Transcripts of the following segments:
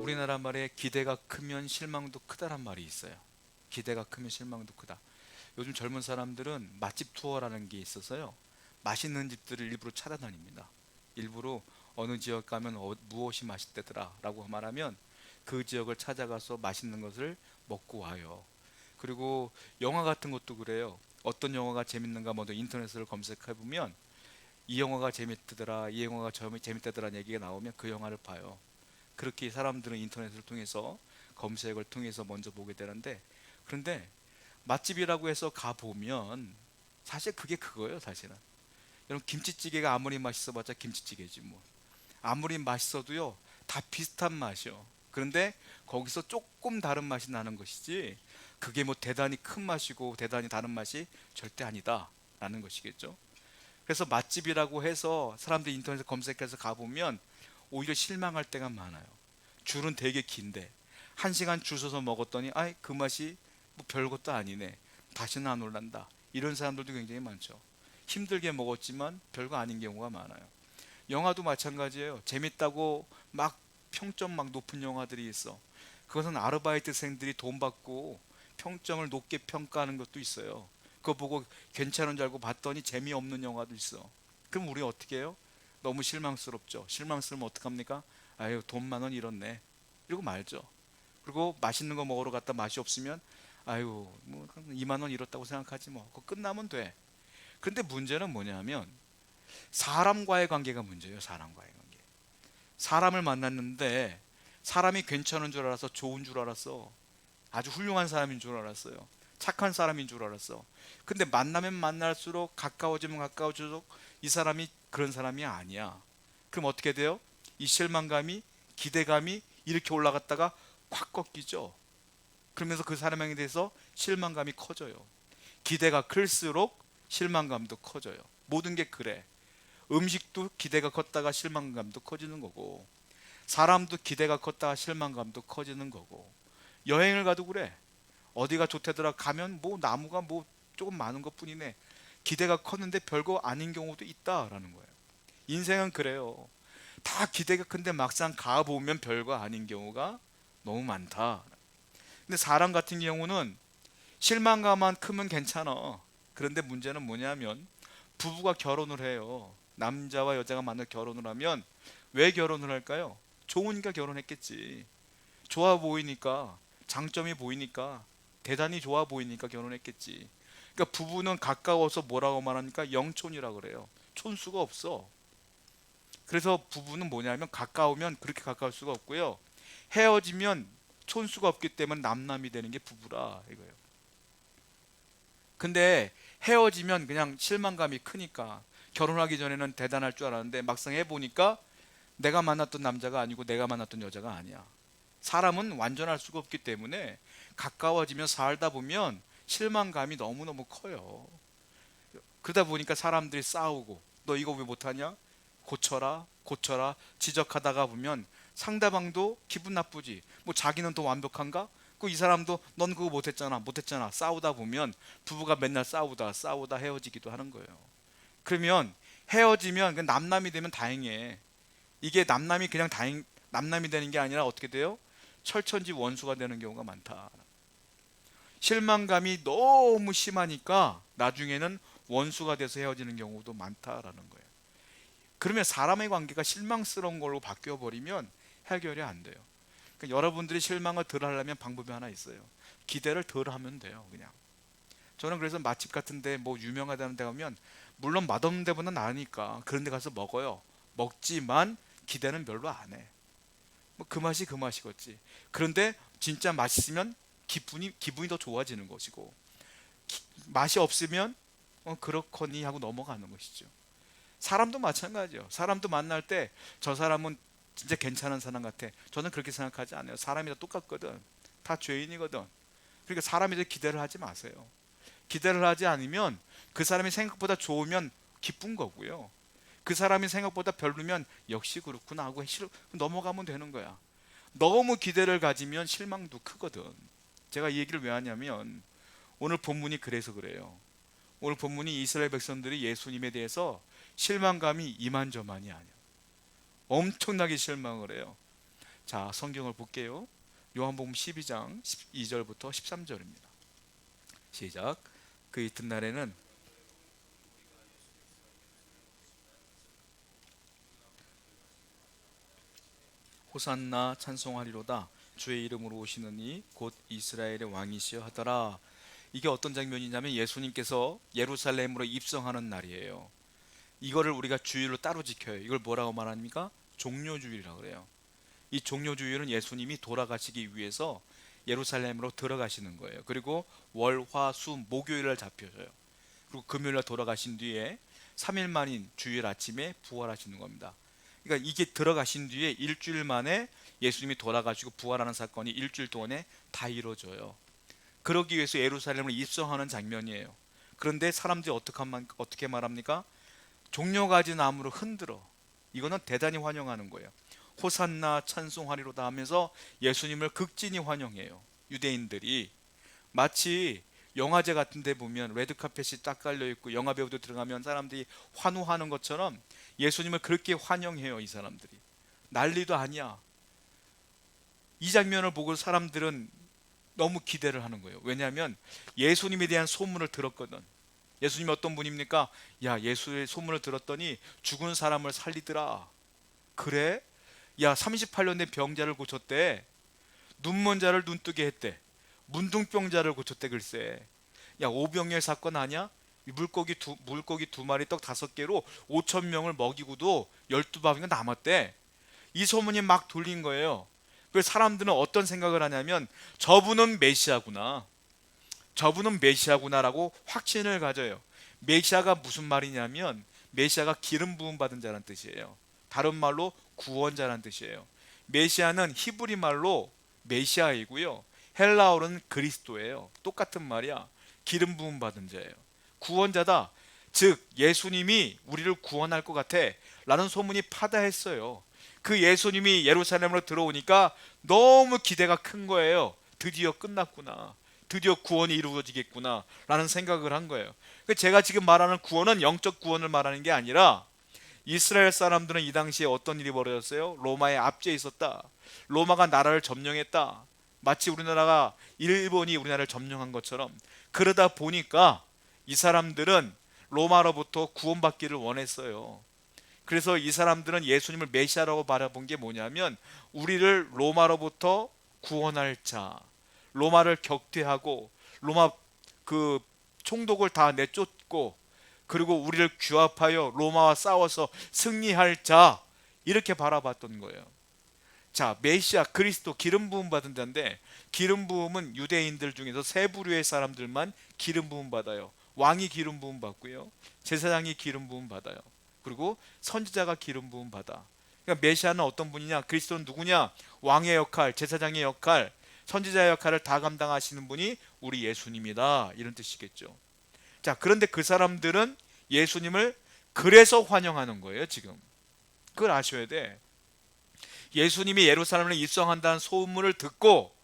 우리나라 말에 기대가 크면 실망도 크다란 말이 있어요. 기대가 크면 실망도 크다. 요즘 젊은 사람들은 맛집 투어라는 게 있어서요. 맛있는 집들을 일부러 찾아다닙니다. 일부러 어느 지역 가면 무엇이 맛있대더라 라고 말하면 그 지역을 찾아가서 맛있는 것을 먹고 와요. 그리고 영화 같은 것도 그래요. 어떤 영화가 재밌는가 먼저 인터넷을 검색해 보면 이 영화가 재밌더라, 이 영화가 재밌다더라는 얘기가 나오면 그 영화를 봐요. 그렇게 사람들은 인터넷을 통해서 검색을 통해서 먼저 보게 되는데, 그런데 맛집이라고 해서 가보면 사실 그게 그거예요. 사실은 여러분, 김치찌개가 아무리 맛있어봤자 김치찌개지 뭐. 아무리 맛있어도요 다 비슷한 맛이요. 그런데 거기서 조금 다른 맛이 나는 것이지, 그게 뭐 대단히 큰 맛이고 대단히 다른 맛이 절대 아니다 라는 것이겠죠. 그래서 맛집이라고 해서 사람들이 인터넷에 검색해서 가보면 오히려 실망할 때가 많아요. 줄은 되게 긴데 1시간 줄 서서 먹었더니 아이 그 맛이 뭐 별것도 아니네, 다시는 안 올란다, 이런 사람들도 굉장히 많죠. 힘들게 먹었지만 별거 아닌 경우가 많아요. 영화도 마찬가지예요. 재밌다고 막 평점 막 높은 영화들이 있어. 그것은 아르바이트생들이 돈 받고 평점을 높게 평가하는 것도 있어요. 그거 보고 괜찮은 줄 알고 봤더니 재미없는 영화도 있어. 그럼 우리 어떻게 해요? 너무 실망스럽죠. 실망스러우면 어떡합니까? 아유 돈 10,000원 잃었네 이러고 말죠. 그리고 맛있는 거 먹으러 갔다 맛이 없으면 아유 뭐 20,000원 잃었다고 생각하지 뭐, 그거 끝나면 돼. 그런데 문제는 뭐냐면 사람과의 관계가 문제예요. 사람과의 관계. 사람을 만났는데 사람이 괜찮은 줄 알아서, 좋은 줄 알았어, 아주 훌륭한 사람인 줄 알았어요, 착한 사람인 줄 알았어. 근데 만나면 만날수록, 가까워지면 가까워질수록 이 사람이 그런 사람이 아니야. 그럼 어떻게 돼요? 이 실망감이, 기대감이 이렇게 올라갔다가 확 꺾이죠. 그러면서 그 사람에 대해서 실망감이 커져요. 기대가 클수록 실망감도 커져요. 모든 게 그래. 음식도 기대가 컸다가 실망감도 커지는 거고, 사람도 기대가 컸다가 실망감도 커지는 거고, 여행을 가도 그래. 어디가 좋다더라 가면 뭐 나무가 뭐 조금 많은 것 뿐이네, 기대가 컸는데 별거 아닌 경우도 있다라는 거예요. 인생은 그래요. 다 기대가 큰데 막상 가보면 별거 아닌 경우가 너무 많다. 근데 사람 같은 경우는 실망감만 크면 괜찮아. 그런데 문제는 뭐냐면 부부가 결혼을 해요. 남자와 여자가 만나 결혼을 하면 왜 결혼을 할까요? 좋으니까 결혼했겠지. 좋아 보이니까, 장점이 보이니까, 대단히 좋아 보이니까 결혼했겠지. 그러니까 부부는 가까워서 뭐라고 말하니까 영촌이라 그래요. 촌수가 없어. 그래서 부부는 뭐냐면 가까우면 그렇게 가까울 수가 없고요. 헤어지면 촌수가 없기 때문에 남남이 되는 게 부부라 이거예요. 근데 헤어지면 그냥 실망감이 크니까, 결혼하기 전에는 대단할 줄 알았는데 막상 해보니까 내가 만났던 남자가 아니고 내가 만났던 여자가 아니야. 사람은 완전할 수가 없기 때문에 가까워지면 살다 보면 실망감이 너무너무 커요. 그러다 보니까 사람들이 싸우고, 너 이거 왜 못하냐? 고쳐라 고쳐라 지적하다가 보면 상대방도 기분 나쁘지. 뭐 자기는 더 완벽한가? 그 이 사람도 넌 그거 못했잖아 못했잖아, 싸우다 보면 부부가 맨날 싸우다 헤어지기도 하는 거예요. 그러면 헤어지면 그 남남이 되면 다행이에요. 이게 남남이 그냥 남남이 되는 게 아니라 어떻게 돼요? 철천지 원수가 되는 경우가 많다. 실망감이 너무 심하니까 나중에는 원수가 돼서 헤어지는 경우도 많다라는 거예요. 그러면 사람의 관계가 실망스러운 걸로 바뀌어 버리면 해결이 안 돼요. 그러니까 여러분들이 실망을 덜 하려면 방법이 하나 있어요. 기대를 덜 하면 돼요. 그냥 저는 그래서 맛집 같은데 뭐 유명하다는 데 가면, 물론 맛없는 데보다 나으니까 그런 데 가서 먹어요. 먹지만 기대는 별로 안 해. 뭐 그 맛이 그 맛이겠지. 그런데 진짜 맛있으면 기분이 더 좋아지는 것이고, 맛이 없으면 그렇거니 하고 넘어가는 것이죠. 사람도 마찬가지죠. 사람도 만날 때 저 사람은 진짜 괜찮은 사람 같아, 저는 그렇게 생각하지 않아요. 사람이 다 똑같거든. 다 죄인이거든. 그러니까 사람에 대해 기대를 하지 마세요. 기대를 하지 않으면 그 사람이 생각보다 좋으면 기쁜 거고요. 그 사람이 생각보다 별로면 역시 그렇구나 하고 넘어가면 되는 거야. 너무 기대를 가지면 실망도 크거든. 제가 이 얘기를 왜 하냐면 오늘 본문이 그래서 그래요. 오늘 본문이 이스라엘 백성들이 예수님에 대해서 실망감이 이만저만이 아니야. 엄청나게 실망을 해요. 자, 성경을 볼게요. 요한복음 12장 12절부터 13절입니다. 시작. 그 이튿날에는 호산나 찬송하리로다 주의 이름으로 오시는 이 곧 이스라엘의 왕이시여 하더라. 이게 어떤 장면이냐면 예수님께서 예루살렘으로 입성하는 날이에요. 이거를 우리가 주일로 따로 지켜요. 이걸 뭐라고 말합니까? 종료주일이라고 그래요. 이 종료주일은 예수님이 돌아가시기 위해서 예루살렘으로 들어가시는 거예요. 그리고 월, 화, 수, 목요일을 잡혀져요. 그리고 금요일날 돌아가신 뒤에 3일 만인 주일 아침에 부활하시는 겁니다. 그러니까 이게 들어가신 뒤에 일주일 만에 예수님이 돌아가시고 부활하는 사건이 일주일 동안에 다 이루어져요. 그러기 위해서 예루살렘을 입성하는 장면이에요. 그런데 사람들이 어떻게 말합니까? 종려가지 나무를 흔들어. 이거는 대단히 환영하는 거예요. 호산나 찬송하리로다 하면서 예수님을 극진히 환영해요. 유대인들이 마치 영화제 같은 데 보면 레드카펫이 딱 깔려있고 영화배우도 들어가면 사람들이 환호하는 것처럼 예수님을 그렇게 환영해요. 이 사람들이 난리도 아니야. 이 장면을 보고 사람들은 너무 기대를 하는 거예요. 왜냐하면 예수님에 대한 소문을 들었거든. 예수님이 어떤 분입니까? 야, 예수의 소문을 들었더니 죽은 사람을 살리더라. 그래? 야, 38년 된 병자를 고쳤대. 눈먼 자를 눈뜨게 했대. 문둥병자를 고쳤대. 글쎄, 야, 오병이어 사건 아니야? 물고기 두 마리 떡 5개로 5천 명을 먹이고도 12바위가 남았대. 이 소문이 막 돌린 거예요. 그래서 사람들은 어떤 생각을 하냐면 저분은 메시아구나, 저분은 메시아구나라고 확신을 가져요. 메시아가 무슨 말이냐면 메시아가 기름 부음 받은 자란 뜻이에요. 다른 말로 구원자란 뜻이에요. 메시아는 히브리 말로 메시아이고요, 헬라어로는 그리스도예요. 똑같은 말이야. 기름 부음 받은 자예요. 구원자다. 즉 예수님이 우리를 구원할 것 같아 라는 소문이 파다했어요. 그 예수님이 예루살렘으로 들어오니까 너무 기대가 큰 거예요. 드디어 끝났구나, 드디어 구원이 이루어지겠구나 라는 생각을 한 거예요. 제가 지금 말하는 구원은 영적 구원을 말하는 게 아니라 이스라엘 사람들은 이 당시에 어떤 일이 벌어졌어요? 로마의 압제에 있었다. 로마가 나라를 점령했다. 마치 우리나라가 일본이 우리나라를 점령한 것처럼. 그러다 보니까 이 사람들은 로마로부터 구원받기를 원했어요. 그래서 이 사람들은 예수님을 메시아라고 바라본 게 뭐냐면 우리를 로마로부터 구원할 자, 로마를 격퇴하고 로마 그 총독을 다 내쫓고 그리고 우리를 규합하여 로마와 싸워서 승리할 자, 이렇게 바라봤던 거예요. 자, 메시아 그리스도 기름 부음 받은 자인데, 기름 부음은 유대인들 중에서 세 부류의 사람들만 기름 부음 받아요. 왕이 기름 부음 받고요, 제사장이 기름 부음 받아요, 그리고 선지자가 기름 부음 받아. 그러니까 메시아는 어떤 분이냐? 그리스도는 누구냐? 왕의 역할, 제사장의 역할, 선지자의 역할을 다 감당하시는 분이 우리 예수님이다, 이런 뜻이겠죠. 자, 그런데 그 사람들은 예수님을 그래서 환영하는 거예요. 지금 그걸 아셔야 돼. 예수님이 예루살렘에 입성한다는 소문을 듣고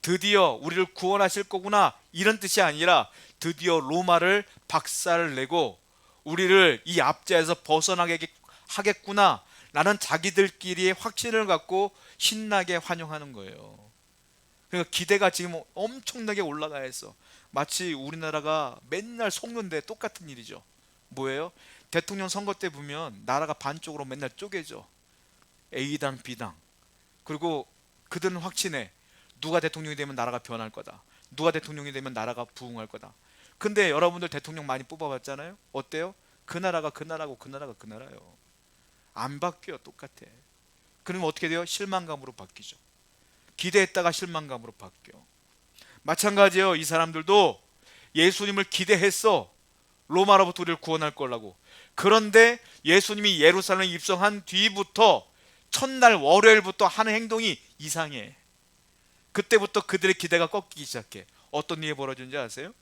드디어 우리를 구원하실 거구나, 이런 뜻이 아니라 드디어 로마를 박살을 내고 우리를 이 압제에서 벗어나게 하겠구나 라는 자기들끼리의 확신을 갖고 신나게 환영하는 거예요. 그러니까 기대가 지금 엄청나게 올라가 있어. 마치 우리나라가 맨날 속는데 똑같은 일이죠. 뭐예요? 대통령 선거 때 보면 나라가 반쪽으로 맨날 쪼개져. A당 B당. 그리고 그들은 확신해. 누가 대통령이 되면 나라가 변할 거다, 누가 대통령이 되면 나라가 부흥할 거다. 근데 여러분들 대통령 많이 뽑아봤잖아요. 어때요? 그 나라가 그 나라고 그 나라가 그 나라요. 안 바뀌어. 똑같아. 그러면 어떻게 돼요? 실망감으로 바뀌죠. 기대했다가 실망감으로 바뀌어. 마찬가지예요. 이 사람들도 예수님을 기대했어. 로마로부터 우리를 구원할 거라고. 그런데 예수님이 예루살렘에 입성한 뒤부터 첫날 월요일부터 하는 행동이 이상해. 그때부터 그들의 기대가 꺾이기 시작해. 어떤 일이 벌어진지 아세요?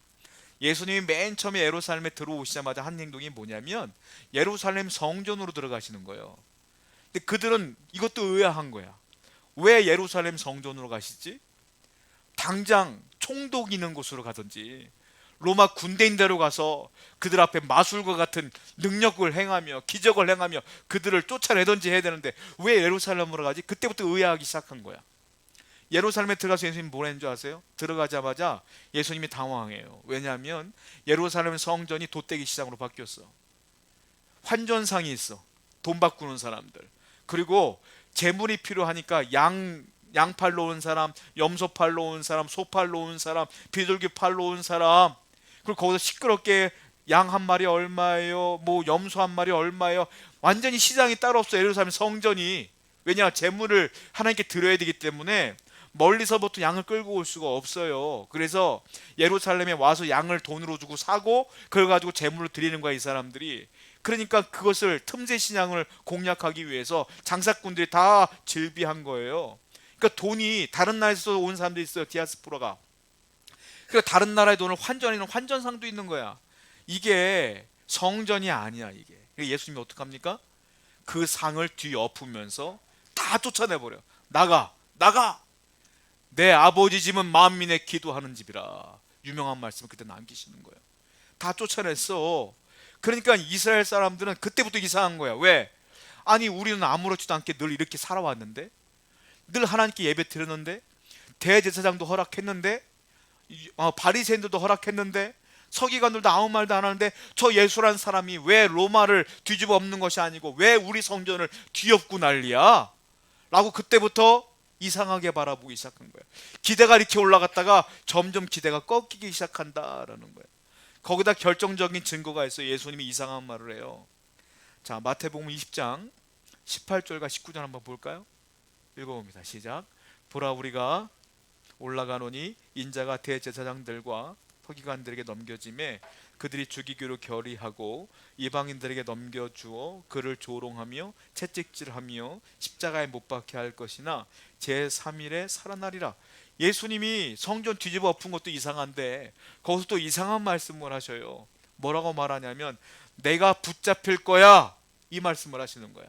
예수님이 맨 처음에 예루살렘에 들어오시자마자 한 행동이 뭐냐면 예루살렘 성전으로 들어가시는 거예요. 근데 그들은 이것도 의아한 거야. 왜 예루살렘 성전으로 가시지? 당장 총독 있는 곳으로 가든지, 로마 군대인대로 가서 그들 앞에 마술과 같은 능력을 행하며 기적을 행하며 그들을 쫓아내든지 해야 되는데 왜 예루살렘으로 가지? 그때부터 의아하기 시작한 거야. 예루살렘에 들어가서 예수님이 뭐라 했는 줄 아세요? 들어가자마자 예수님이 당황해요. 왜냐하면 예루살렘 성전이 돛대기 시장으로 바뀌었어. 환전상이 있어. 돈 바꾸는 사람들. 그리고 재물이 필요하니까 양팔로 온 사람, 염소팔로 온 사람, 소팔로 온 사람, 비둘기팔로 온 사람, 그리고 거기서 시끄럽게 양 한 마리 얼마예요? 뭐 염소 한 마리 얼마예요? 완전히 시장이 따로 없어. 예루살렘 성전이. 왜냐? 재물을 하나님께 드려야 되기 때문에 멀리서부터 양을 끌고 올 수가 없어요. 그래서 예루살렘에 와서 양을 돈으로 주고 사고 그걸 가지고 재물을 드리는 거야, 이 사람들이. 그러니까 그것을 틈새 신앙을 공략하기 위해서 장사꾼들이 다 즐비한 거예요. 그러니까 돈이 다른 나라에서 온 사람들이 있어요. 디아스포라가. 그러니까 다른 나라의 돈을 환전하는 환전상도 있는 거야. 이게 성전이 아니야, 이게. 그러니까 예수님이 어떡합니까? 그 상을 뒤엎으면서 다 쫓아내버려. 나가, 나가. 내 아버지 집은 만민의 기도하는 집이라. 유명한 말씀을 그때 남기시는 거예요. 다 쫓아냈어. 그러니까 이스라엘 사람들은 그때부터 이상한 거야. 왜? 아니, 우리는 아무렇지도 않게 늘 이렇게 살아왔는데, 늘 하나님께 예배 드렸는데, 대제사장도 허락했는데, 바리새인들도 허락했는데, 서기관들도 아무 말도 안 하는데, 저 예수란 사람이 왜 로마를 뒤집어 엎는 것이 아니고 왜 우리 성전을 뒤엎고 난리야? 라고 그때부터 이상하게 바라보기 시작한 거예요. 기대가 이렇게 올라갔다가 점점 기대가 꺾이기 시작한다라는 거예요. 거기다 결정적인 증거가 있어요. 예수님이 이상한 말을 해요. 자, 마태복음 20장 18절과 19절 한번 볼까요? 읽어봅니다. 시작. 보라, 우리가 올라가노니 인자가 대제사장들과 서기관들에게 넘겨짐에 그들이 죽이기로 결의하고 이방인들에게 넘겨주어 그를 조롱하며 채찍질하며 십자가에 못 박게 할 것이나 제3일에 살아나리라. 예수님이 성전 뒤집어 엎은 것도 이상한데 거기서 또 이상한 말씀을 하셔요. 뭐라고 말하냐면 내가 붙잡힐 거야, 이 말씀을 하시는 거야.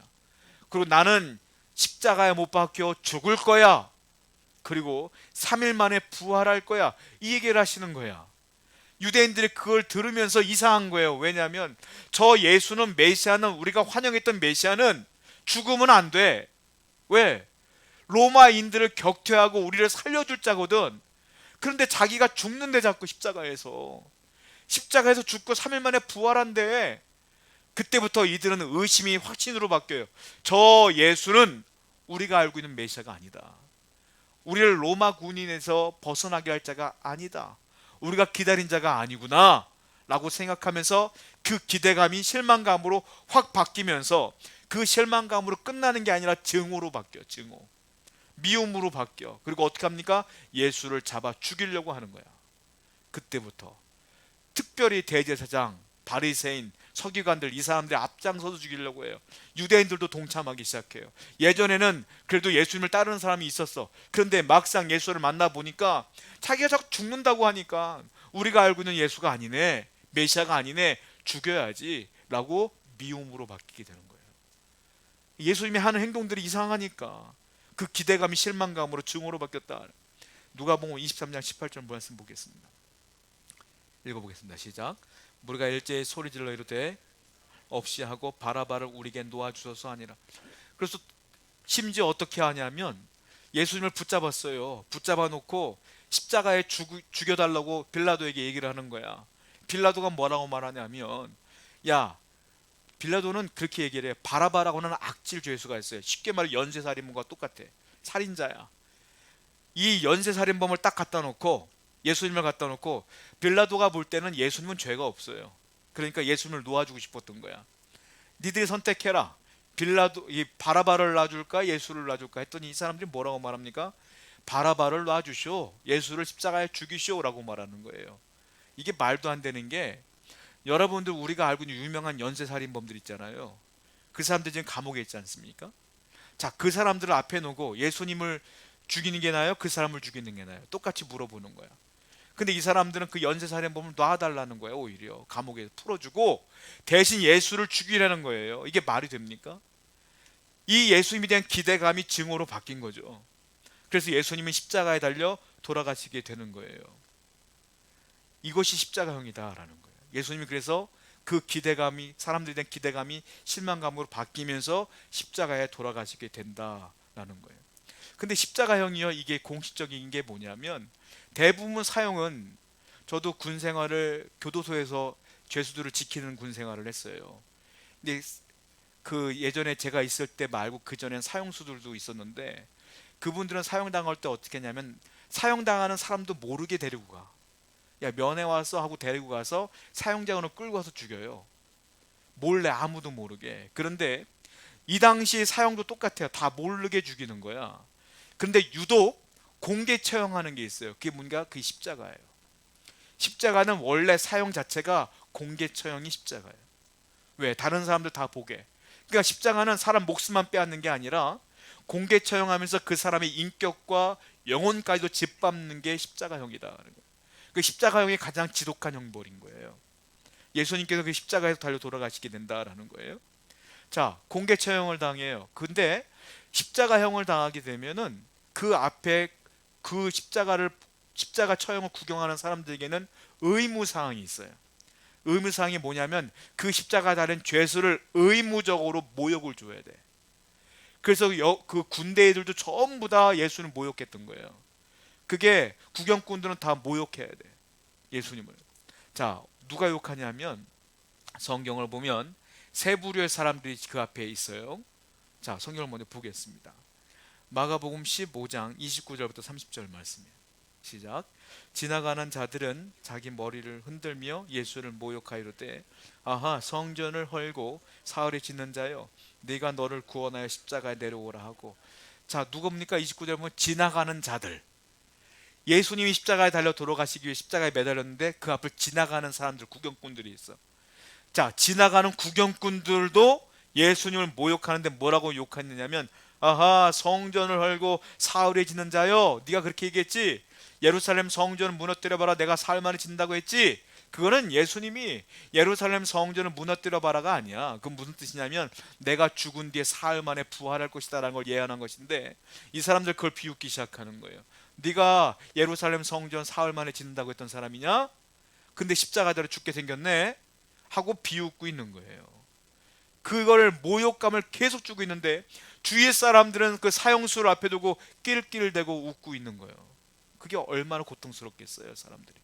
그리고 나는 십자가에 못 박혀 죽을 거야. 그리고 3일 만에 부활할 거야, 이 얘기를 하시는 거야. 유대인들이 그걸 들으면서 이상한 거예요. 왜냐하면 저 예수는, 메시아는, 우리가 환영했던 메시아는 죽으면 안 돼. 왜? 로마인들을 격퇴하고 우리를 살려줄 자거든. 그런데 자기가 죽는데 자꾸 십자가에서 죽고 3일 만에 부활한대. 그때부터 이들은 의심이 확신으로 바뀌어요. 저 예수는 우리가 알고 있는 메시아가 아니다. 우리를 로마 군인에서 벗어나게 할 자가 아니다. 우리가 기다린 자가 아니구나 라고 생각하면서 그 기대감이 실망감으로 확 바뀌면서 그 실망감으로 끝나는 게 아니라 증오로 바뀌어. 증오, 미움으로 바뀌어. 그리고 어떻게 합니까? 예수를 잡아 죽이려고 하는 거야. 그때부터 특별히 대제사장, 바리새인, 서기관들, 이 사람들이 앞장서서 죽이려고 해요. 유대인들도 동참하기 시작해요. 예전에는 그래도 예수님을 따르는 사람이 있었어. 그런데 막상 예수를 만나보니까 자기가 자꾸 죽는다고 하니까 우리가 알고 있는 예수가 아니네, 메시아가 아니네, 죽여야지 라고 미움으로 바뀌게 되는 거예요. 예수님이 하는 행동들이 이상하니까 그 기대감이 실망감으로 증오로 바뀌었다. 누가복음 23장 18절 말씀 보겠습니다. 읽어보겠습니다. 시작. 우리가 일제히 소리질러 이르되 없이 하고 바라바를 우리에게 놓아주소서 하니라. 그래서 심지어 어떻게 하냐면 예수님을 붙잡았어요. 붙잡아 놓고 십자가에 죽여달라고 빌라도에게 얘기를 하는 거야. 빌라도가 뭐라고 말하냐면, 야, 빌라도는 그렇게 얘기를 해. 바라바라고는 악질 죄수가 있어요. 쉽게 말해 연쇄살인범과 똑같아. 살인자야. 이 연쇄살인범을 딱 갖다 놓고, 예수님을 갖다 놓고, 빌라도가 볼 때는 예수님은 죄가 없어요. 그러니까 예수님을 놓아주고 싶었던 거야. 니들이 선택해라. 이 바라바를 놔줄까, 예수를 놔줄까 했더니 이 사람들이 뭐라고 말합니까? 바라바를 놔주시오, 예수를 십자가에 죽이시오 라고 말하는 거예요. 이게 말도 안 되는 게, 여러분들 우리가 알고 있는 유명한 연쇄살인범들 있잖아요. 그 사람들 지금 감옥에 있지 않습니까? 자, 그 사람들을 앞에 놓고 예수님을 죽이는 게 나아요, 그 사람을 죽이는 게 나아요? 똑같이 물어보는 거야. 근데 이 사람들은 그 연쇄살인범을 놔달라는 거예요. 오히려 감옥에 풀어주고 대신 예수를 죽이라는 거예요. 이게 말이 됩니까? 이 예수님에 대한 기대감이 증오로 바뀐 거죠. 그래서 예수님은 십자가에 달려 돌아가시게 되는 거예요. 이것이 십자가형이다라는 거예요. 예수님이 그래서 그 기대감이, 사람들에 대한 기대감이 실망감으로 바뀌면서 십자가에 돌아가시게 된다라는 거예요. 근데 십자가형이요, 이게 공식적인 게 뭐냐면, 대부분 사형은, 저도 군 생활을 교도소에서 죄수들을 지키는 군 생활을 했어요. 근데 그 예전에 제가 있을 때 말고 그 전엔 사형수들도 있었는데, 그분들은 사형당할 때 어떻게 했냐면, 사형당하는 사람도 모르게 데리고 가. 야, 면회 왔어 하고 데리고 가서 사형장으로 끌고 가서 죽여요. 몰래, 아무도 모르게. 그런데 이 당시 사형도 똑같아요. 다 모르게 죽이는 거야. 근데 유독 공개 처형하는 게 있어요. 그게 뭔가, 그 십자가예요. 십자가는 원래 사형 자체가 공개 처형이 십자가예요. 왜? 다른 사람들 다 보게. 그러니까 십자가는 사람 목숨만 빼앗는 게 아니라 공개 처형하면서 그 사람의 인격과 영혼까지도 짓밟는 게 십자가형이다. 그 십자가형이 가장 지독한 형벌인 거예요. 예수님께서 그 십자가에서 달려 돌아가시게 된다라는 거예요. 자, 공개 처형을 당해요. 근데 십자가형을 당하게 되면은 그 앞에, 그 십자가 처형을 구경하는 사람들에게는 의무 사항이 있어요. 의무 사항이 뭐냐면, 그 십자가 달린 죄수를 의무적으로 모욕을 줘야 돼. 그래서 그 군대 애들도 전부 다 예수를 모욕했던 거예요. 그게 구경꾼들은 다 모욕해야 돼, 예수님을. 자, 누가 욕하냐면, 성경을 보면 세 부류의 사람들이 그 앞에 있어요. 자, 성경을 먼저 보겠습니다. 마가복음 15장 29절부터 30절 말씀이에요. 시작. 지나가는 자들은 자기 머리를 흔들며 예수를 모욕하이로되, 아하, 성전을 헐고 사흘에 짓는 자여, 네가 너를 구원하여 십자가에 내려오라 하고. 자, 누굽니까? 29절 보면 지나가는 자들. 예수님이 십자가에 달려 돌아가시기 위해 십자가에 매달렸는데 그 앞을 지나가는 사람들, 구경꾼들이 있어. 자, 지나가는 구경꾼들도 예수님을 모욕하는데 뭐라고 욕했느냐면, 아하, 성전을 헐고 사흘에 짓는 자여, 네가 그렇게 얘기했지? 예루살렘 성전을 무너뜨려봐라, 내가 사흘 만에 짓는다고 했지? 그거는 예수님이 예루살렘 성전을 무너뜨려봐라가 아니야. 그건 무슨 뜻이냐면, 내가 죽은 뒤에 사흘 만에 부활할 것이다 라는 걸 예언한 것인데, 이 사람들 그걸 비웃기 시작하는 거예요. 네가 예루살렘 성전 사흘 만에 짓는다고 했던 사람이냐? 근데 십자가대로 죽게 생겼네 하고 비웃고 있는 거예요. 그걸 모욕감을 계속 주고 있는데, 주위의 사람들은 그 사형수를 앞에 두고 낄낄대고 웃고 있는 거예요. 그게 얼마나 고통스럽겠어요, 사람들이.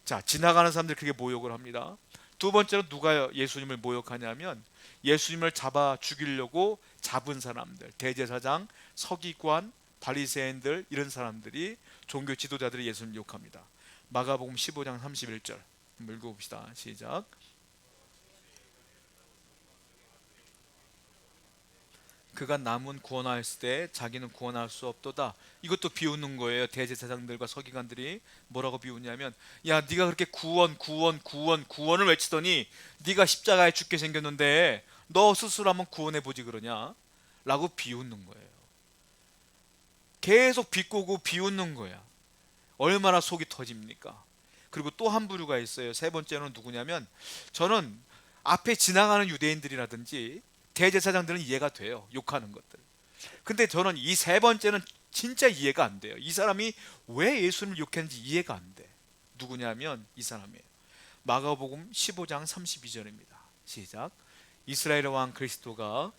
자, 지나가는 사람들이 그렇게 모욕을 합니다. 두 번째로 누가 예수님을 모욕하냐면, 예수님을 잡아 죽이려고 잡은 사람들, 대제사장, 서기관, 바리새인들, 이런 사람들이, 종교 지도자들이 예수님을 욕합니다. 마가복음 15장 31절 읽어봅시다. 시작. 그가 남은 구원하였을 때 자기는 구원할 수 없도다. 이것도 비웃는 거예요. 대제사장들과 서기관들이 뭐라고 비웃냐면, 야, 네가 그렇게 구원을 외치더니 네가 십자가에 죽게 생겼는데 너 스스로 한번 구원해 보지 그러냐? 라고 비웃는 거예요. 계속 비꼬고 비웃는 거야. 얼마나 속이 터집니까? 그리고 또 한 부류가 있어요. 세 번째는 누구냐면, 저는 앞에 지나가는 유대인들이라든지 대제사장들은 이해가 돼요, 욕하는 것들. 근데 저는 이 세 번째는 진짜 이해가 안 돼요. 이 사람이 왜 예수님을 욕했는지 이해가 안 돼. 누구냐면 이 사람이에요. 마가복음 15장 32절입니다. 시작. 이스라엘 왕 그리스도가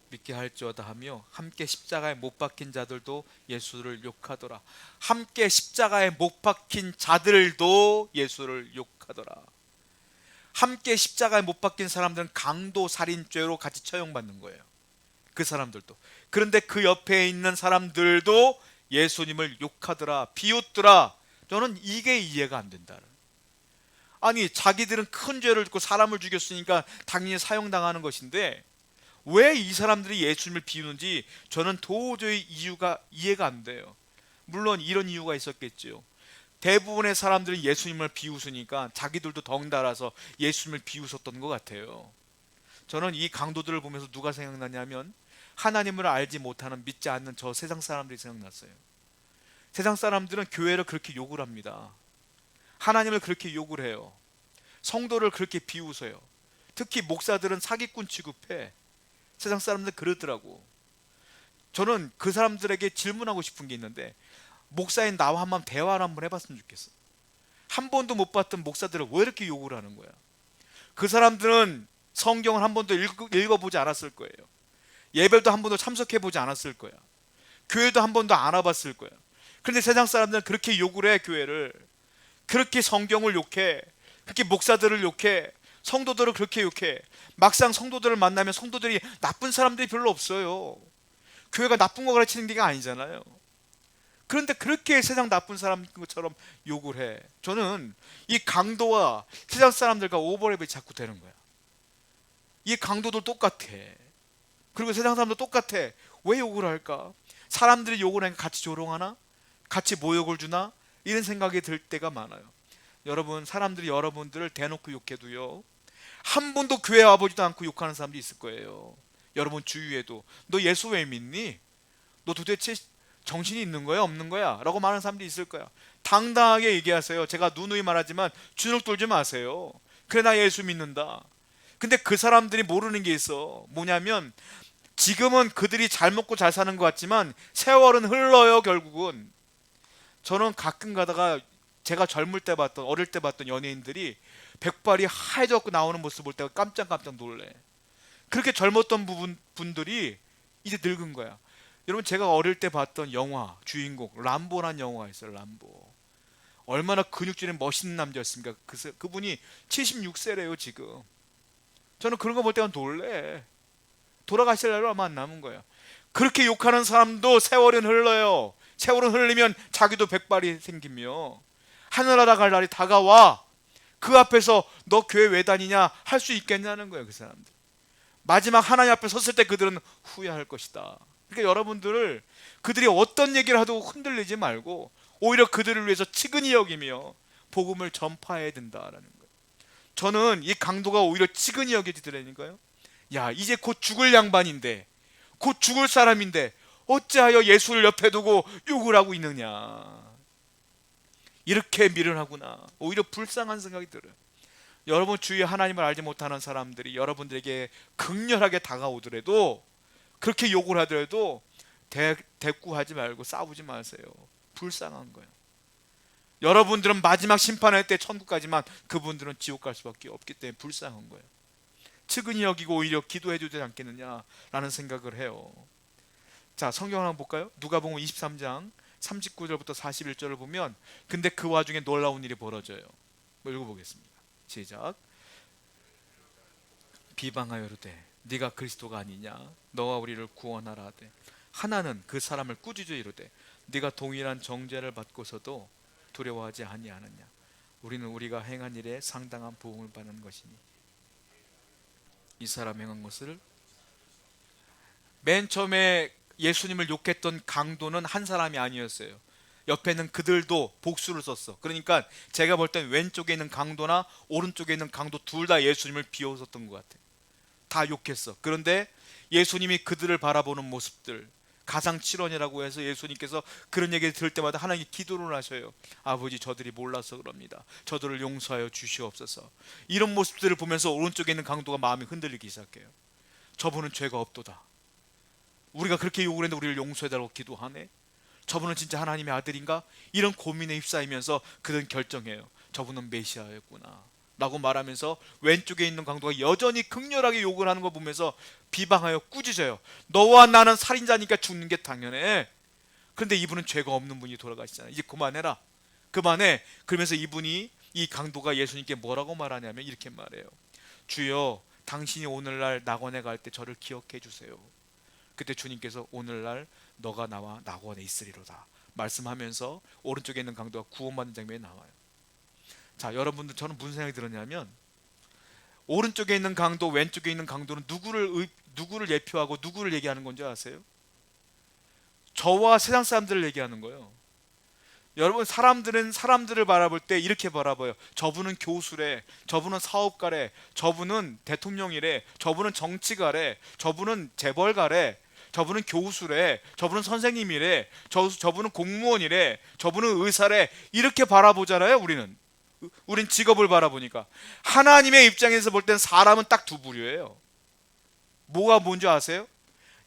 믿게 할지어다 하며 함께 십자가에 못 박힌 자들도 예수를 욕하더라. 함께 십자가에 못 박힌 자들도 예수를 욕하더라. 함께 십자가에 못 박힌 사람들은 강도 살인죄로 같이 처형받는 거예요. 그 사람들도. 그런데 그 옆에 있는 사람들도 예수님을 욕하더라, 비웃더라. 저는 이게 이해가 안 된다. 아니, 자기들은 큰 죄를 짓고 사람을 죽였으니까 당연히 사형당하는 것인데 왜 이 사람들이 예수님을 비우는지 저는 도저히 이해가 안 돼요. 물론 이런 이유가 있었겠죠. 대부분의 사람들은 예수님을 비웃으니까 자기들도 덩달아서 예수님을 비웃었던 것 같아요. 저는 이 강도들을 보면서 누가 생각나냐면, 하나님을 알지 못하는, 믿지 않는 저 세상 사람들이 생각났어요. 세상 사람들은 교회를 그렇게 욕을 합니다. 하나님을 그렇게 욕을 해요. 성도를 그렇게 비웃어요. 특히 목사들은 사기꾼 취급해. 세상 사람들 그러더라고. 저는 그 사람들에게 질문하고 싶은 게 있는데, 목사인 나와 한번 대화를 한번 해봤으면 좋겠어. 한 번도 못 봤던 목사들을 왜 이렇게 욕을 하는 거야? 그 사람들은 성경을 한 번도 읽어보지 않았을 거예요. 예배도 한 번도 참석해보지 않았을 거야. 교회도 한 번도 안 와봤을 거야. 그런데 세상 사람들은 그렇게 욕을 해. 교회를 그렇게, 성경을 욕해, 그렇게 목사들을 욕해, 성도들을 그렇게 욕해. 막상 성도들을 만나면 성도들이 나쁜 사람들이 별로 없어요. 교회가 나쁜 거 가르치는 게 아니잖아요. 그런데 그렇게 세상 나쁜 사람인 것처럼 욕을 해. 저는 이 강도와 세상 사람들과 오버랩이 자꾸 되는 거야. 이 강도도 똑같아. 그리고 세상 사람도 똑같아. 왜 욕을 할까? 사람들이 욕을 하니까 같이 조롱하나? 같이 모욕을 주나? 이런 생각이 들 때가 많아요. 여러분, 사람들이 여러분들을 대놓고 욕해도요, 한 번도 교회 와보지도 않고 욕하는 사람도 있을 거예요. 여러분 주위에도 너 예수 왜 믿니? 너 도대체 정신이 있는 거야 없는 거야? 라고 말하는 사람도 있을 거야. 당당하게 얘기하세요. 제가 누누이 말하지만 주눅 들지 마세요. 그래, 나 예수 믿는다. 근데 그 사람들이 모르는 게 있어. 뭐냐면 지금은 그들이 잘 먹고 잘 사는 것 같지만 세월은 흘러요. 결국은 저는 가끔 가다가 제가 젊을 때 봤던, 어릴 때 봤던 연예인들이 백발이 하얘져갖고 나오는 모습 볼 때 깜짝깜짝 놀래. 그렇게 젊었던 분들이 이제 늙은 거야. 여러분, 제가 어릴 때 봤던 영화 주인공 람보라는 영화가 있어요. 람보. 얼마나 근육질의 멋있는 남자였습니까? 그분이 76세래요 지금. 저는 그런 거 볼 때가 놀래. 돌아가실 날이 얼마 안 남은 거예요. 그렇게 욕하는 사람도 세월은 흘러요. 세월은 흘리면 자기도 백발이 생기며 하늘나라 갈 날이 다가와. 그 앞에서 너 교회 왜 다니냐 할 수 있겠냐는 거예요. 그 사람들 마지막 하나님 앞에 섰을 때 그들은 후회할 것이다. 그러니까 여러분들을 그들이 어떤 얘기를 하도 흔들리지 말고 오히려 그들을 위해서 치근히 여기며 복음을 전파해야 된다라는 거예요. 저는 이 강도가 오히려 치근히 여기더라니까요. 야, 이제 곧 죽을 양반인데, 곧 죽을 사람인데 어찌하여 예수를 옆에 두고 욕을 하고 있느냐. 이렇게 미련하구나. 오히려 불쌍한 생각이 들어요. 여러분 주위에 하나님을 알지 못하는 사람들이 여러분들에게 극렬하게 다가오더라도, 그렇게 욕을 하더라도 대꾸하지 말고 싸우지 마세요. 불쌍한 거예요. 여러분들은 마지막 심판할 때 천국 가지만 그분들은 지옥 갈 수밖에 없기 때문에 불쌍한 거예요. 측은히 여기고 오히려 기도해 주지 않겠느냐라는 생각을 해요. 자, 성경 한번 볼까요? 누가복음 23장 39절부터 41절을 보면 근데 그 와중에 놀라운 일이 벌어져요. 읽어보겠습니다. 시작. 비방하여 이르되 네가 그리스도가 아니냐, 너와 우리를 구원하라 하되, 하나는 그 사람을 꾸짖어 이르되 네가 동일한 정죄를 받고서도 두려워하지 아니하느냐. 우리는 우리가 행한 일에 상당한 보응을 받는 것이니. 이 사람 행한 것을, 맨 처음에 예수님을 욕했던 강도는 한 사람이 아니었어요. 옆에는 그들도 복수를 썼어. 그러니까 제가 볼 땐 왼쪽에 있는 강도나 오른쪽에 있는 강도 둘 다 예수님을 비웃었던 것 같아요. 다 욕했어. 그런데 예수님이 그들을 바라보는 모습들, 가상칠언이라고 해서 예수님께서 그런 얘기를 들을 때마다 하나님께 기도를 하셔요. 아버지, 저들이 몰라서 그럽니다. 저들을 용서하여 주시옵소서. 이런 모습들을 보면서 오른쪽에 있는 강도가 마음이 흔들리기 시작해요. 저분은 죄가 없도다. 우리가 그렇게 욕을 했는데 우리를 용서해달라고 기도하네. 저분은 진짜 하나님의 아들인가? 이런 고민에 휩싸이면서 그들은 결정해요. 저분은 메시아였구나 라고 말하면서 왼쪽에 있는 강도가 여전히 극렬하게 욕을 하는 거 보면서 비방하여 꾸짖어요. 너와 나는 살인자니까 죽는 게 당연해. 그런데 이분은 죄가 없는 분이 돌아가시잖아요. 이제 그만해라, 그만해. 그러면서 이 강도가 예수님께 뭐라고 말하냐면 이렇게 말해요. 주여, 당신이 오늘날 낙원에 갈 때 저를 기억해 주세요. 그때 주님께서 오늘날 너가 나와 낙원에 있으리로다 말씀하면서 오른쪽에 있는 강도가 구원받는 장면이 나와요. 자, 여러분들, 저는 무슨 생각이 들었냐면 오른쪽에 있는 강도, 왼쪽에 있는 강도는 누구를 예표하고 누구를 얘기하는 건지 아세요? 저와 세상 사람들을 얘기하는 거예요. 여러분, 사람들은 사람들을 바라볼 때 이렇게 바라봐요. 저분은 교수래, 저분은 사업가래, 저분은 대통령이래, 저분은 정치가래, 저분은 재벌가래, 저분은 교수래, 저분은 선생님이래, 저분은 공무원이래, 저분은 의사래. 이렇게 바라보잖아요. 우린 직업을 바라보니까. 하나님의 입장에서 볼 땐 사람은 딱 두 부류예요. 뭐가 뭔지 아세요?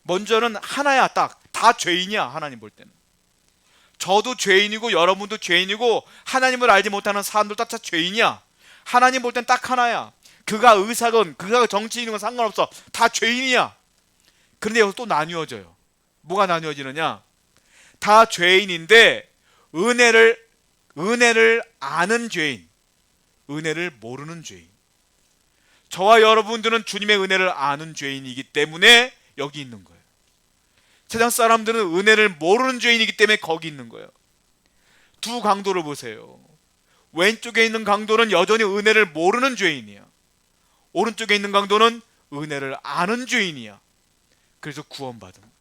먼저는 하나야. 딱 다 죄인이야. 하나님 볼 때는 저도 죄인이고 여러분도 죄인이고 하나님을 알지 못하는 사람들 다 죄인이야. 하나님 볼 땐 딱 하나야. 그가 의사건 그가 정치인이건 상관없어. 다 죄인이야. 그런데 여기서 또 나뉘어져요. 뭐가 나뉘어지느냐? 다 죄인인데 은혜를 아는 죄인, 은혜를 모르는 죄인. 저와 여러분들은 주님의 은혜를 아는 죄인이기 때문에 여기 있는 거예요. 세상 사람들은 은혜를 모르는 죄인이기 때문에 거기 있는 거예요. 두 강도를 보세요. 왼쪽에 있는 강도는 여전히 은혜를 모르는 죄인이야. 오른쪽에 있는 강도는 은혜를 아는 죄인이야. 그래서 구원받은 거예요.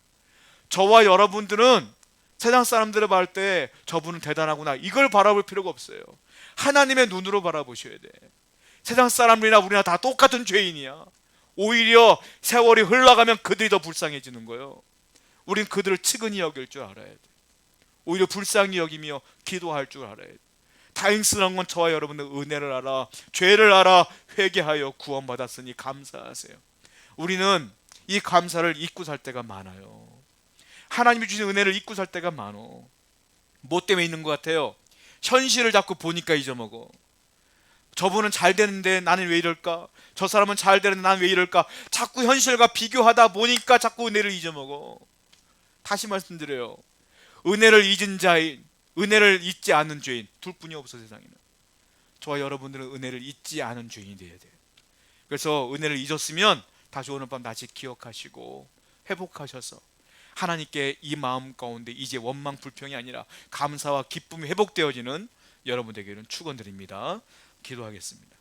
저와 여러분들은 세상 사람들을 볼 때 저분은 대단하구나 이걸 바라볼 필요가 없어요. 하나님의 눈으로 바라보셔야 돼. 세상 사람들이나 우리나 다 똑같은 죄인이야. 오히려 세월이 흘러가면 그들이 더 불쌍해지는 거예요. 우린 그들을 측은히 여길 줄 알아야 돼. 오히려 불쌍히 여기며 기도할 줄 알아야 돼. 다행스러운 건 저와 여러분들 은혜를 알아, 죄를 알아 회개하여 구원받았으니 감사하세요. 우리는 이 감사를 잊고 살 때가 많아요. 하나님이 주신 은혜를 잊고 살 때가 많어. 뭐 때문에 있는 것 같아요? 현실을 자꾸 보니까 잊어먹어. 저분은 잘 되는데 나는 왜 이럴까? 저 사람은 잘 되는데 나는 왜 이럴까? 자꾸 현실과 비교하다 보니까 자꾸 은혜를 잊어먹어. 다시 말씀드려요. 은혜를 잊은 자인, 은혜를 잊지 않는 죄인 둘뿐이 없어 세상에는. 저와 여러분들은 은혜를 잊지 않은 죄인이 되어야 돼요. 그래서 은혜를 잊었으면 다시 오늘 밤 다시 기억하시고 회복하셔서 하나님께 이 마음 가운데 이제 원망 불평이 아니라 감사와 기쁨이 회복되어지는 여러분 되기를 축원드립니다. 기도하겠습니다.